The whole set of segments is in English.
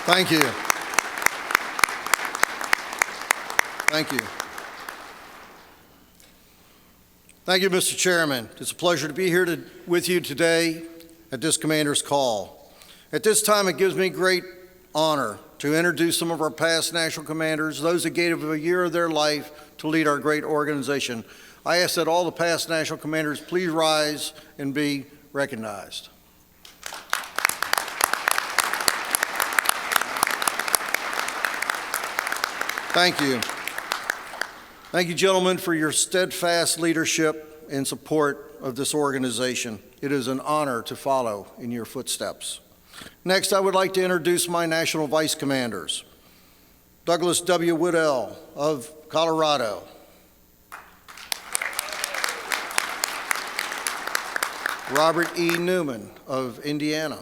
Thank you. Thank you. Thank you, Mr. Chairman. It's a pleasure to be here with you today at this commander's call. At this time, it gives me great honor to introduce some of our past national commanders, those that gave a year of their life to lead our great organization. I ask that all the past national commanders please rise and be recognized. Thank you. Thank you, gentlemen, for your steadfast leadership and support of this organization. It is an honor to follow in your footsteps. Next, I would like to introduce my national vice commanders. Douglas W. Woodell of Colorado. Robert E. Newman of Indiana.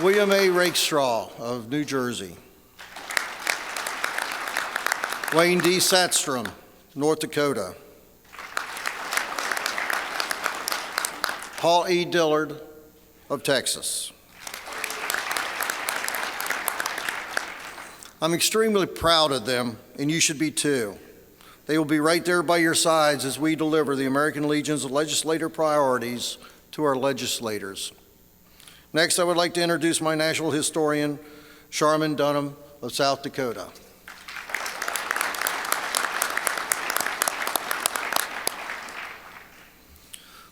William A. Rakestraw of New Jersey. Wayne D. Satstrom, North Dakota. Paul E. Dillard of Texas. I'm extremely proud of them, and you should be too. They will be right there by your sides as we deliver the American Legion's legislative priorities to our legislators. Next, I would like to introduce my national historian, Sharman Dunham of South Dakota.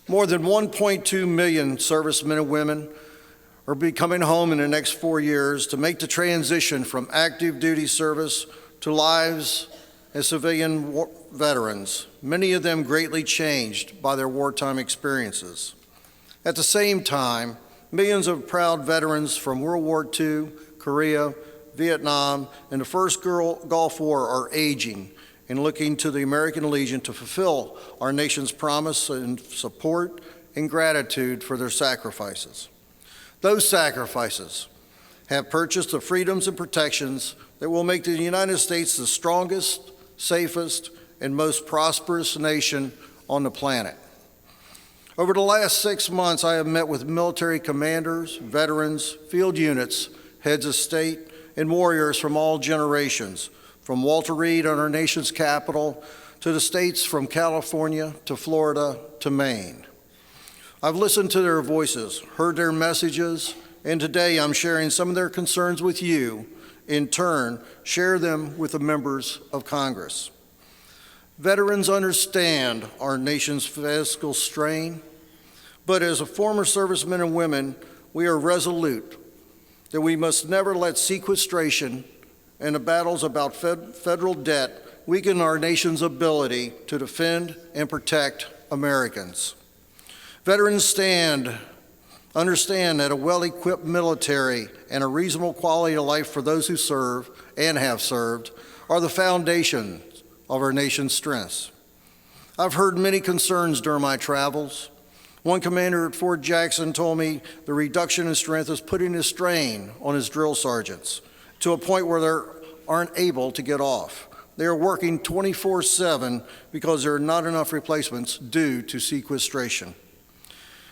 More than 1.2 million servicemen and women are coming home in the next 4 years to make the transition from active duty service to lives as civilian veterans, many of them greatly changed by their wartime experiences. At the same time, millions of proud veterans from World War II, Korea, Vietnam, and the First Gulf War are aging and looking to the American Legion to fulfill our nation's promise and support and gratitude for their sacrifices. Those sacrifices have purchased the freedoms and protections that will make the United States the strongest, safest, and most prosperous nation on the planet. Over the last 6 months, I have met with military commanders, veterans, field units, heads of state, and warriors from all generations, from Walter Reed on our nation's capital to the states from California to Florida to Maine. I've listened to their voices, heard their messages, and today I'm sharing some of their concerns with you. In turn, share them with the members of Congress. Veterans understand our nation's fiscal strain, but as a former servicemen and women, we are resolute that we must never let sequestration and the battles about federal debt weaken our nation's ability to defend and protect Americans. Veterans understand that a well-equipped military and a reasonable quality of life for those who serve and have served are the foundation of our nation's strengths. I've heard many concerns during my travels. One commander at Fort Jackson told me the reduction in strength is putting a strain on his drill sergeants to a point where they aren't able to get off. They are working 24/7 because there are not enough replacements due to sequestration.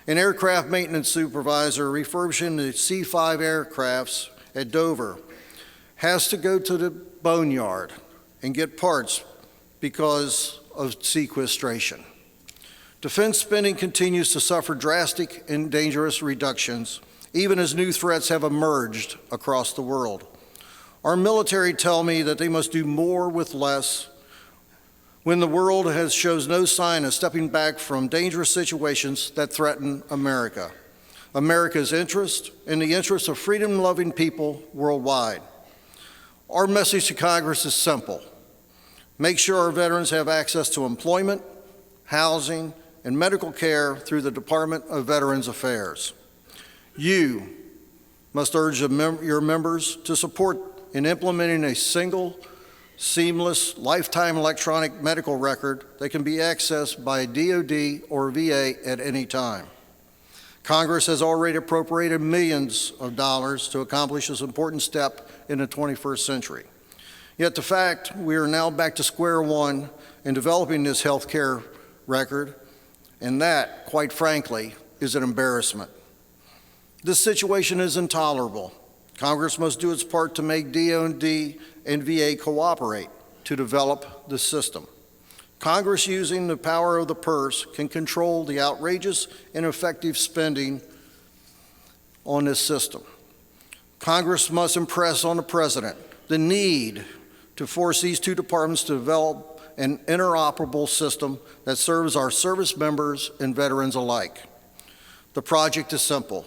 An aircraft maintenance supervisor refurbishing the C-5 aircrafts at Dover has to go to the boneyard and get parts because of sequestration. Defense spending continues to suffer drastic and dangerous reductions, even as new threats have emerged across the world. Our military tell me that they must do more with less when the world shows no sign of stepping back from dangerous situations that threaten America, America's interest, and the interest of freedom-loving people worldwide. Our message to Congress is simple. Make sure our veterans have access to employment, housing, and medical care through the Department of Veterans Affairs. You must urge your members to support in implementing a single, seamless, lifetime electronic medical record that can be accessed by DoD or VA at any time. Congress has already appropriated millions of dollars to accomplish this important step in the 21st century. Yet the fact we are now back to square one in developing this health care record, and that, quite frankly, is an embarrassment. This situation is intolerable. Congress must do its part to make DoD and VA cooperate to develop the system. Congress, using the power of the purse, can control the outrageous and ineffective spending on this system. Congress must impress on the President the need to force these two departments to develop an interoperable system that serves our service members and veterans alike. The project is simple.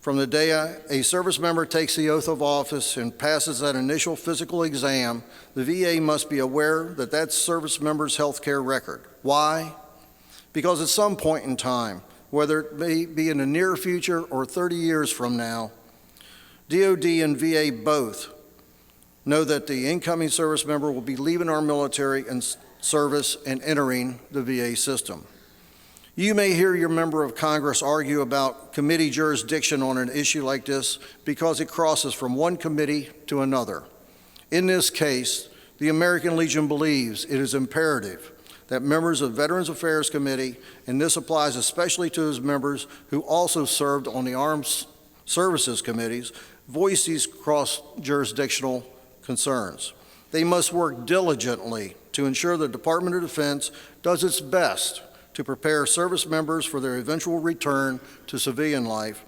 From the day a service member takes the oath of office and passes that initial physical exam, the VA must be aware that that's service member's health care record. Why? Because at some point in time, whether it may be in the near future or 30 years from now, DoD and VA both know that the incoming service member will be leaving our military and service and entering the VA system. You may hear your member of Congress argue about committee jurisdiction on an issue like this because it crosses from one committee to another. In this case, the American Legion believes it is imperative that members of Veterans Affairs Committee, and this applies especially to those members who also served on the Armed Services Committees, voice these cross-jurisdictional concerns. They must work diligently to ensure the Department of Defense does its best to prepare service members for their eventual return to civilian life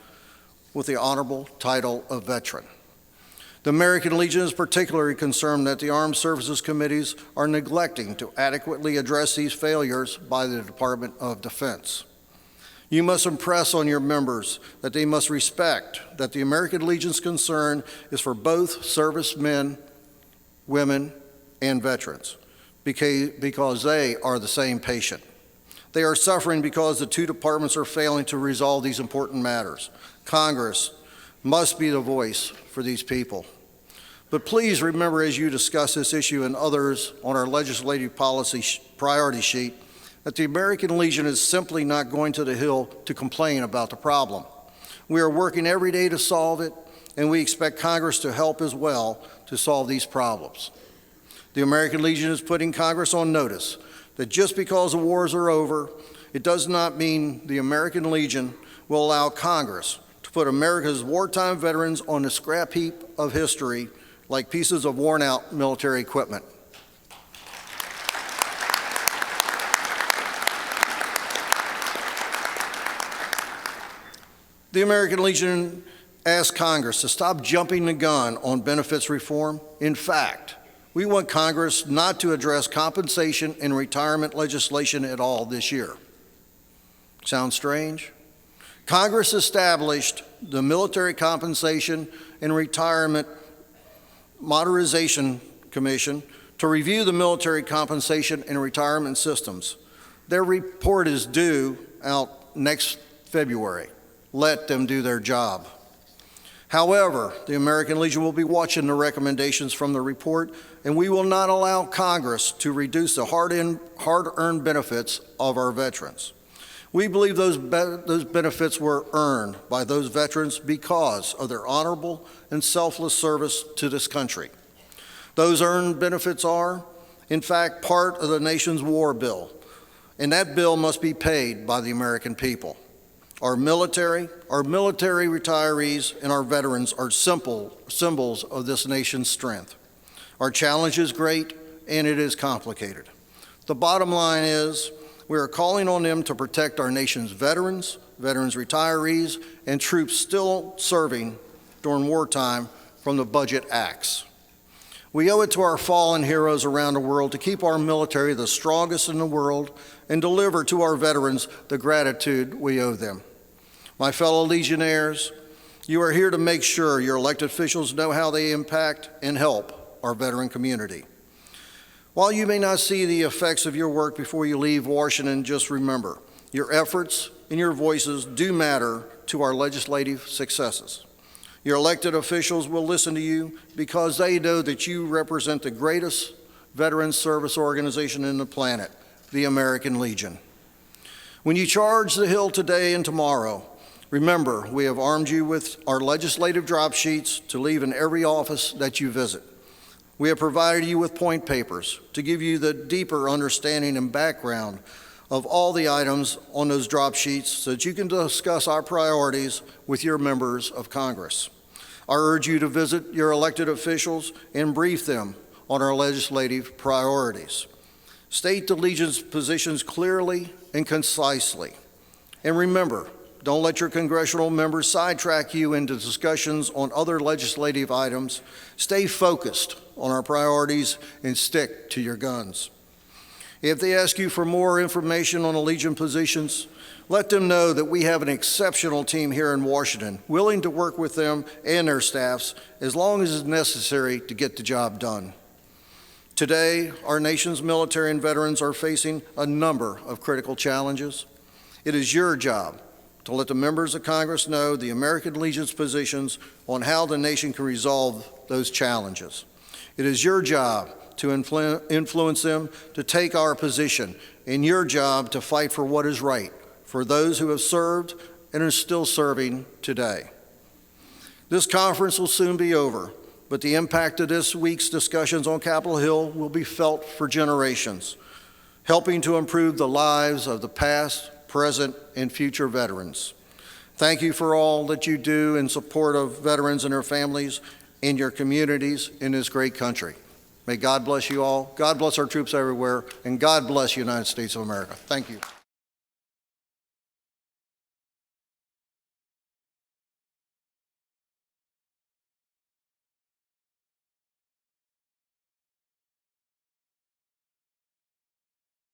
with the honorable title of veteran. The American Legion is particularly concerned that the Armed Services Committees are neglecting to adequately address these failures by the Department of Defense. You must impress on your members that they must respect that the American Legion's concern is for both servicemen, women, and veterans, because they are the same patient. They are suffering because the two departments are failing to resolve these important matters. Congress must be the voice for these people. But please remember, as you discuss this issue and others on our legislative policy priority sheet, that the American Legion is simply not going to the Hill to complain about the problem. We are working every day to solve it, and we expect Congress to help as well to solve these problems. The American Legion is putting Congress on notice that just because the wars are over, it does not mean the American Legion will allow Congress to put America's wartime veterans on the scrap heap of history like pieces of worn-out military equipment. The American Legion asked Congress to stop jumping the gun on benefits reform. In fact, we want Congress not to address compensation and retirement legislation at all this year. Sound strange? Congress established the Military Compensation and Retirement Modernization Commission to review the military compensation and retirement systems. Their report is due out next February. Let them do their job. However, the American Legion will be watching the recommendations from the report, and we will not allow Congress to reduce the hard-earned benefits of our veterans. We believe those benefits were earned by those veterans because of their honorable and selfless service to this country. Those earned benefits are, in fact, part of the nation's war bill, and that bill must be paid by the American people. Our military retirees, and our veterans are symbols of this nation's strength. Our challenge is great, and it is complicated. The bottom line is we are calling on them to protect our nation's veterans retirees, and troops still serving during wartime from the budget acts. We owe it to our fallen heroes around the world to keep our military the strongest in the world and deliver to our veterans the gratitude we owe them. My fellow Legionnaires, you are here to make sure your elected officials know how they impact and help our veteran community. While you may not see the effects of your work before you leave Washington, just remember, your efforts and your voices do matter to our legislative successes. Your elected officials will listen to you because they know that you represent the greatest veteran service organization in the planet, the American Legion. When you charge the Hill today and tomorrow, remember, we have armed you with our legislative drop sheets to leave in every office that you visit. We have provided you with point papers to give you the deeper understanding and background of all the items on those drop sheets so that you can discuss our priorities with your members of Congress. I urge you to visit your elected officials and brief them on our legislative priorities. State the Legion's positions clearly and concisely. And remember, don't let your congressional members sidetrack you into discussions on other legislative items. Stay focused on our priorities and stick to your guns. If they ask you for more information on the Legion positions, let them know that we have an exceptional team here in Washington, willing to work with them and their staffs as long as it's necessary to get the job done. Today, our nation's military and veterans are facing a number of critical challenges. It is your job to let the members of Congress know the American Legion's positions on how the nation can resolve those challenges. It is your job to influence them to take our position, and your job to fight for what is right for those who have served and are still serving today. This conference will soon be over, but the impact of this week's discussions on Capitol Hill will be felt for generations, helping to improve the lives of the past, present, and future veterans. Thank you for all that you do in support of veterans and their families and your communities in this great country. May God bless you all. God bless our troops everywhere, and God bless the United States of America. Thank you.